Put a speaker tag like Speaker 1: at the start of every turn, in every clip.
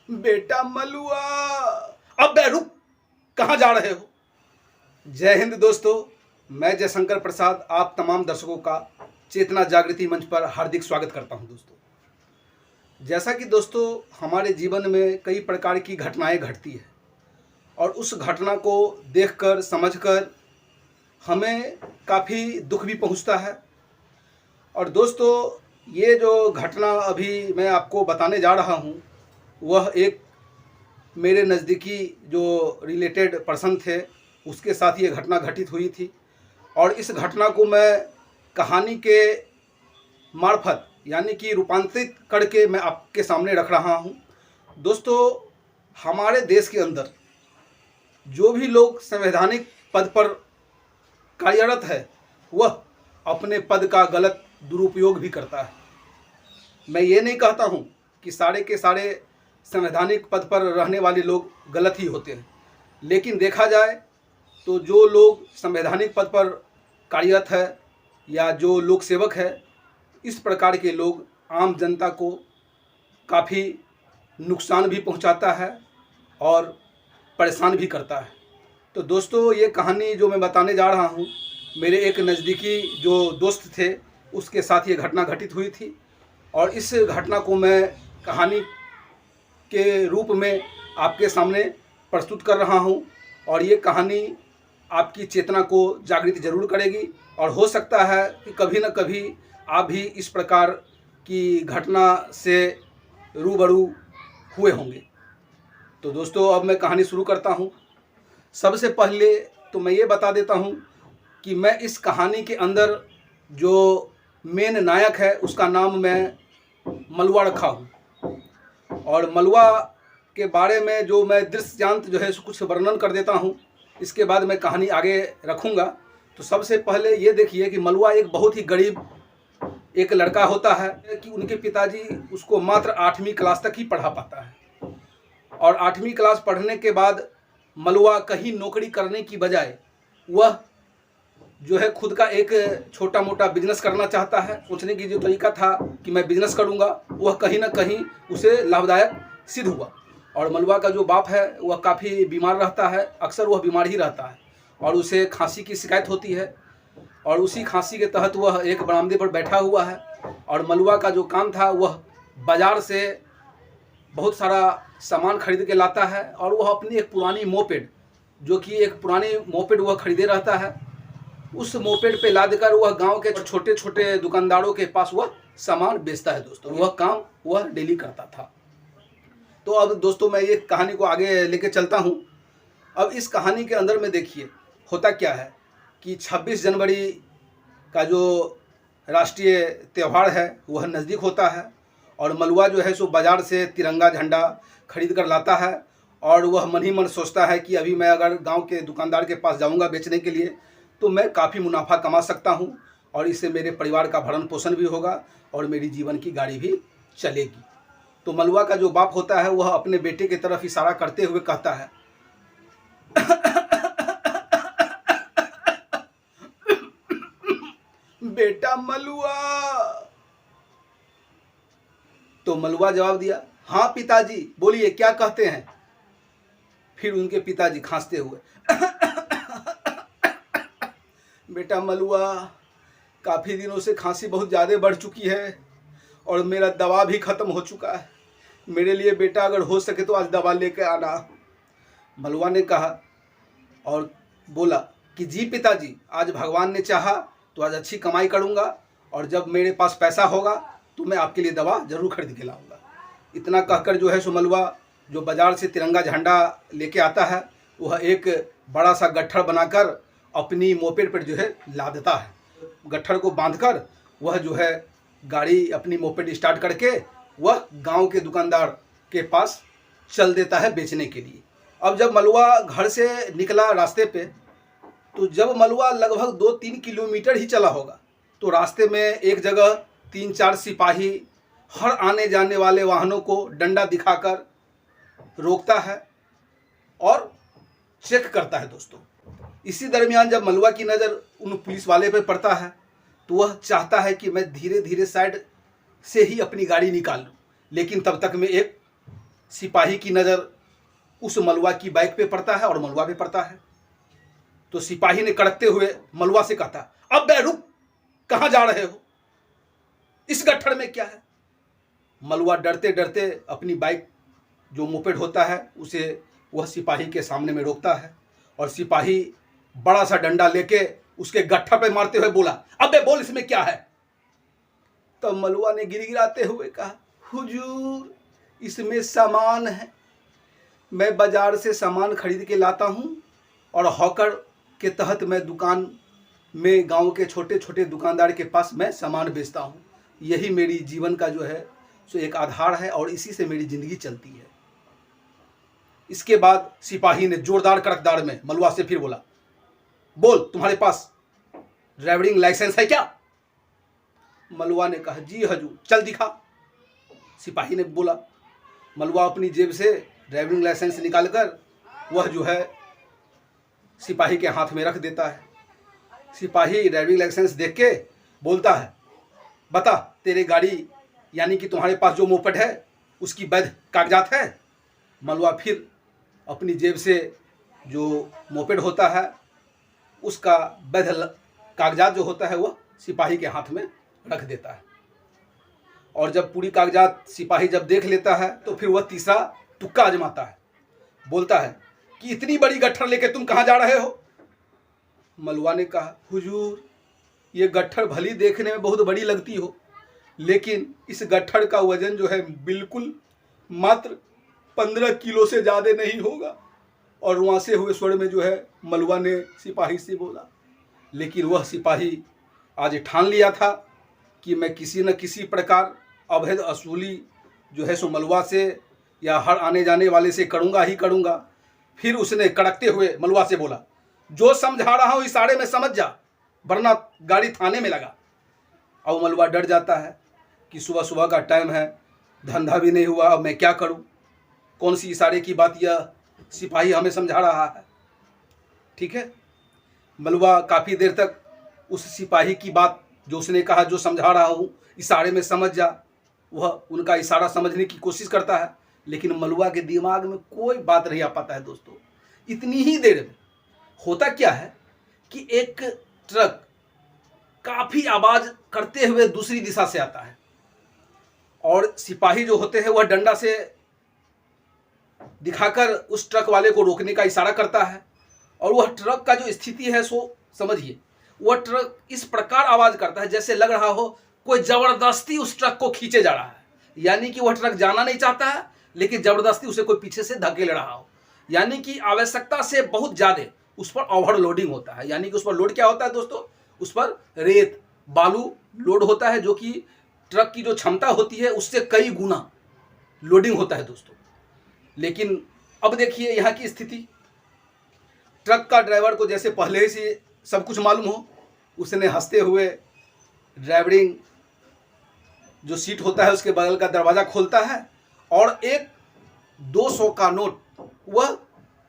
Speaker 1: बेटा मलुआ। अबे रुक, कहाँ जा रहे हो? जय हिंद दोस्तों, मैं जयशंकर प्रसाद आप तमाम दर्शकों का चेतना जागृति मंच पर हार्दिक स्वागत करता हूं। दोस्तों, जैसा कि दोस्तों हमारे जीवन में कई प्रकार की घटनाएं घटती है और उस घटना को देखकर समझकर हमें काफ़ी दुख भी पहुंचता है। और दोस्तों, ये जो घटना अभी मैं आपको बताने जा रहा हूं वह एक मेरे नज़दीकी जो रिलेटेड पर्सन थे उसके साथ ये घटना घटित हुई थी। और इस घटना को मैं कहानी के मार्फत यानी कि रूपांतरित करके मैं आपके सामने रख रहा हूँ। दोस्तों, हमारे देश के अंदर जो भी लोग संवैधानिक पद पर कार्यरत है वह अपने पद का गलत दुरुपयोग भी करता है। मैं ये नहीं कहता हूँ कि सारे के सारे संवैधानिक पद पर रहने वाले लोग गलत ही होते हैं, लेकिन देखा जाए तो जो लोग संवैधानिक पद पर कार्यरत है या जो लोक सेवक है, इस प्रकार के लोग आम जनता को काफ़ी नुकसान भी पहुंचाता है और परेशान भी करता है। तो दोस्तों, ये कहानी जो मैं बताने जा रहा हूँ, मेरे एक नज़दीकी जो दोस्त थे उसके साथ ये घटना घटित हुई थी। और इस घटना को मैं कहानी के रूप में आपके सामने प्रस्तुत कर रहा हूं। और ये कहानी आपकी चेतना को जागृत जरूर करेगी और हो सकता है कि कभी न कभी आप भी इस प्रकार की घटना से रूबरू हुए होंगे। तो दोस्तों, अब मैं कहानी शुरू करता हूं। सबसे पहले तो मैं ये बता देता हूं कि मैं इस कहानी के अंदर जो मेन नायक है उसका नाम मैं मलुआ रखा हूँ। और मलुआ के बारे में जो मैं दृश्यांत जो है कुछ वर्णन कर देता हूँ, इसके बाद मैं कहानी आगे रखूँगा। तो सबसे पहले ये देखिए कि मलुआ एक बहुत ही गरीब एक लड़का होता है कि उनके पिताजी उसको मात्र 8वीं क्लास तक ही पढ़ा पाता है। और 8वीं क्लास पढ़ने के बाद मलुआ कहीं नौकरी करने की बजाय वह जो है खुद का एक छोटा मोटा बिजनेस करना चाहता है। सोचने की जो तरीका था कि मैं बिजनेस करूंगा, वह कहीं ना कहीं उसे लाभदायक सिद्ध हुआ। और मलुआ का जो बाप है वह काफ़ी बीमार रहता है, अक्सर वह बीमार ही रहता है और उसे खांसी की शिकायत होती है। और उसी खांसी के तहत वह एक बरामदे पर बैठा हुआ है। और मलुआ का जो काम था वह बाज़ार से बहुत सारा सामान खरीद के लाता है और वह अपनी एक पुरानी मोपेड, जो कि एक पुरानी मोपेड वह खरीदे रहता है, उस मोपेड पे लाद कर वह गांव के छोटे छोटे दुकानदारों के पास वह सामान बेचता है। दोस्तों, वह काम वह डेली करता था। तो अब दोस्तों, मैं ये कहानी को आगे लेके चलता हूँ। अब इस कहानी के अंदर में देखिए होता क्या है कि 26 जनवरी का जो राष्ट्रीय त्यौहार है वह नज़दीक होता है। और मलुआ जो है सो बाज़ार से तिरंगा झंडा खरीद कर लाता है। और वह मन ही मन सोचता है कि अभी मैं अगर गांव के दुकानदार के पास जाऊंगा बेचने के लिए तो मैं काफ़ी मुनाफा कमा सकता हूं और इससे मेरे परिवार का भरण पोषण भी होगा और मेरी जीवन की गाड़ी भी चलेगी। तो मलुआ का जो बाप होता है वह अपने बेटे की तरफ इशारा करते हुए कहता है, बेटा मलुआ। तो मलुआ जवाब दिया, हाँ पिताजी बोलिए, क्या कहते हैं। फिर उनके पिताजी खांसते हुए, बेटा मलुआ, काफ़ी दिनों से खांसी बहुत ज़्यादा बढ़ चुकी है और मेरा दवा भी ख़त्म हो चुका है। मेरे लिए बेटा अगर हो सके तो आज दवा लेके आना। मलुआ ने कहा और बोला कि जी पिताजी, आज भगवान ने चाहा तो आज अच्छी कमाई करूँगा और जब मेरे पास पैसा होगा तो मैं आपके लिए दवा ज़रूर खरीद के लाऊँगा। इतना कहकर जो है सो मलुआ जो बाज़ार से तिरंगा झंडा लेके आता है वह एक बड़ा सा गट्ठर बनाकर अपनी मोपेड पर जो है लादता है। गट्ठर को बांधकर वह जो है गाड़ी अपनी मोपेड स्टार्ट करके वह गांव के दुकानदार के पास चल देता है बेचने के लिए। अब जब मलुआ घर से निकला रास्ते पे, तो जब मलुआ लगभग 2-3 किलोमीटर ही चला होगा तो रास्ते में एक जगह 3-4 सिपाही हर आने जाने वाले वाहनों को डंडा दिखाकर रोकता है और चेक करता है। दोस्तों, इसी दरमियान जब मलुआ की नज़र उन पुलिस वाले पे पड़ता है तो वह चाहता है कि मैं धीरे धीरे साइड से ही अपनी गाड़ी निकाल लूँ, लेकिन तब तक में एक सिपाही की नज़र उस मलुआ की बाइक पे पड़ता है और मलुआ पे पड़ता है। तो सिपाही ने कड़कते हुए मलुआ से कहता, अब बे रुक, कहाँ जा रहे हो? इस गट्ठर में क्या है? मलुआ डरते डरते अपनी बाइक जो मोपेड होता है उसे वह सिपाही के सामने में रोकता है और सिपाही बड़ा सा डंडा लेके उसके गट्ठर पे मारते हुए बोला, अबे बोल इसमें क्या है? तो मलुआ ने गिड़गिड़ाते हुए कहा, हुजूर इसमें सामान है, मैं बाजार से सामान खरीद के लाता हूँ और हॉकर के तहत मैं दुकान में गांव के छोटे छोटे दुकानदार के पास मैं सामान बेचता हूँ। यही मेरी जीवन का जो है सो एक आधार है और इसी से मेरी ज़िंदगी चलती है। इसके बाद सिपाही ने जोरदार कड़कदार में मलुआ से फिर बोला, बोल तुम्हारे पास ड्राइविंग लाइसेंस है क्या? मलुआ ने कहा, जी हजूर। चल दिखा। सिपाही ने बोला। मलुआ अपनी जेब से ड्राइविंग लाइसेंस निकालकर वह जो है सिपाही के हाथ में रख देता है। सिपाही ड्राइविंग लाइसेंस देख के बोलता है, बता तेरे गाड़ी यानी कि तुम्हारे पास जो मोपेड है उसकी वैध कागजात है? मलुआ फिर अपनी जेब से जो मोपेड होता है उसका वैध कागजात जो होता है वह सिपाही के हाथ में रख देता है। और जब पूरी कागजात सिपाही जब देख लेता है तो फिर वह तीसरा तुक्का आजमाता है। बोलता है कि इतनी बड़ी गट्ठर लेके तुम कहाँ जा रहे हो? मलुआ ने कहा, हुजूर ये गट्ठर भली देखने में बहुत बड़ी लगती हो, लेकिन इस गट्ठर का वजन जो है बिल्कुल मात्र 15 किलो से ज़्यादा नहीं होगा। और वहाँ से हुए स्वर में जो है मलुआ ने सिपाही से बोला, लेकिन वह सिपाही आज ठान लिया था कि मैं किसी न किसी प्रकार अवैध वसूली जो है सो मलुआ से या हर आने जाने वाले से करूँगा ही करूँगा। फिर उसने कड़कते हुए मलुआ से बोला, जो समझा रहा हूँ इशारे में समझ जा, वरना गाड़ी थाने में लगा। अब मलुआ डर जाता है कि सुबह सुबह का टाइम है, धंधा भी नहीं हुआ, अब मैं क्या करूँ? कौन सी इशारे की बात यह सिपाही हमें समझा रहा है? ठीक है। मलुआ काफ़ी देर तक उस सिपाही की बात जो उसने कहा, जो समझा रहा हूँ इशारे में समझ जा, वह उनका इशारा समझने की कोशिश करता है, लेकिन मलुआ के दिमाग में कोई बात नहीं आ पाता है। दोस्तों इतनी ही देर में होता क्या है कि एक ट्रक काफ़ी आवाज़ करते हुए दूसरी दिशा से आता है और सिपाही जो होते हैं वह डंडा से दिखाकर उस ट्रक वाले को रोकने का इशारा करता है। और वह ट्रक का जो स्थिति है सो समझिए, वह ट्रक इस प्रकार आवाज़ करता है जैसे लग रहा हो कोई ज़बरदस्ती उस ट्रक को खींचे जा रहा है। यानी कि वह ट्रक जाना नहीं चाहता है, लेकिन ज़बरदस्ती उसे कोई पीछे से धकेल रहा हो। यानी कि आवश्यकता से बहुत ज़्यादा उस पर ओवरलोडिंग होता है। यानी कि उस पर लोड क्या होता है दोस्तों? उस पर रेत बालू लोड होता है, जो कि ट्रक की जो क्षमता होती है उससे कई गुना लोडिंग होता है दोस्तों। लेकिन अब देखिए यहाँ की स्थिति, ट्रक का ड्राइवर को जैसे पहले ही से सब कुछ मालूम हो, उसने हंसते हुए ड्राइवरिंग जो सीट होता है उसके बगल का दरवाज़ा खोलता है और एक 200 का नोट वह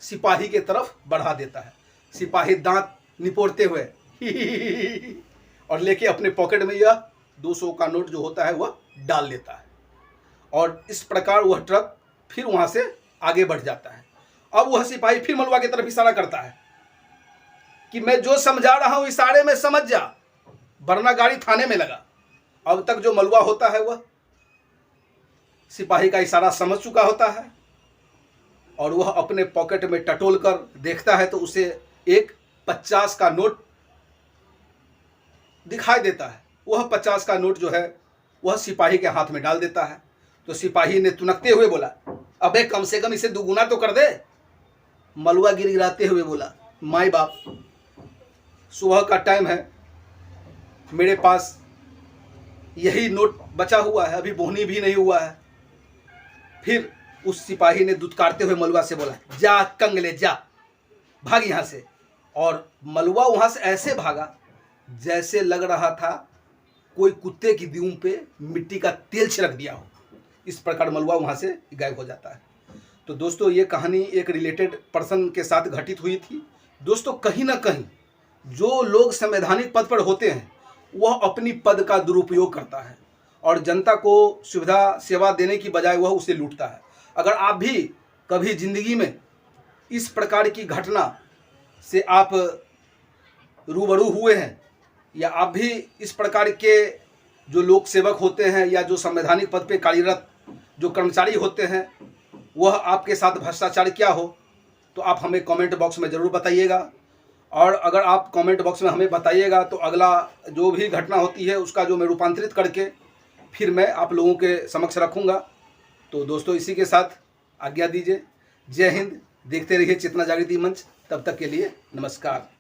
Speaker 1: सिपाही के तरफ बढ़ा देता है। सिपाही दांत निपोड़ते हुए और लेके अपने पॉकेट में यह 200 का नोट जो होता है वह डाल लेता है। और इस प्रकार वह ट्रक फिर वहाँ से आगे बढ़ जाता है। अब वह सिपाही फिर मलुआ की तरफ इशारा करता है कि मैं जो समझा रहा हूँ इशारे में समझ जा, वरना गाड़ी थाने में लगा। अब तक जो मलुआ होता है वह सिपाही का इशारा समझ चुका होता है और वह अपने पॉकेट में टटोल कर देखता है तो उसे एक 50 का नोट दिखाई देता है। वह 50 का नोट जो है वह सिपाही के हाथ में डाल देता है। तो सिपाही ने तुनकते हुए बोला, अबे कम से कम इसे दुगुना तो कर दे। मलुआ गिड़गिड़ाते हुए बोला, माई बाप, सुबह का टाइम है, मेरे पास यही नोट बचा हुआ है, अभी बोहनी भी नहीं हुआ है। फिर उस सिपाही ने दुत्कारते हुए मलुआ से बोला, जा कंगले जा, भाग यहाँ से। और मलुआ वहाँ से ऐसे भागा जैसे लग रहा था कोई कुत्ते की दूम पे मिट्टी का तेल छिड़क दिया हो। इस प्रकार मलुआ वहाँ से गायब हो जाता है। तो दोस्तों ये कहानी एक रिलेटेड पर्सन के साथ घटित हुई थी। दोस्तों कहीं ना कहीं जो लोग संवैधानिक पद पर होते हैं वह अपनी पद का दुरुपयोग करता है और जनता को सुविधा सेवा देने की बजाय वह उसे लूटता है। अगर आप भी कभी ज़िंदगी में इस प्रकार की घटना से आप रूबरू हुए हैं, या आप भी इस प्रकार के जो लोक सेवक होते हैं या जो संवैधानिक पद पे कार्यरत जो कर्मचारी होते हैं, वह आपके साथ भ्रष्टाचार किया हो, तो आप हमें कमेंट बॉक्स में ज़रूर बताइएगा। और अगर आप कमेंट बॉक्स में हमें बताइएगा तो अगला जो भी घटना होती है उसका जो मैं रूपांतरित करके फिर मैं आप लोगों के समक्ष रखूँगा। तो दोस्तों, इसी के साथ आज्ञा दीजिए। जय हिंद। देखते रहिए चेतना जागृति मंच। तब तक के लिए नमस्कार।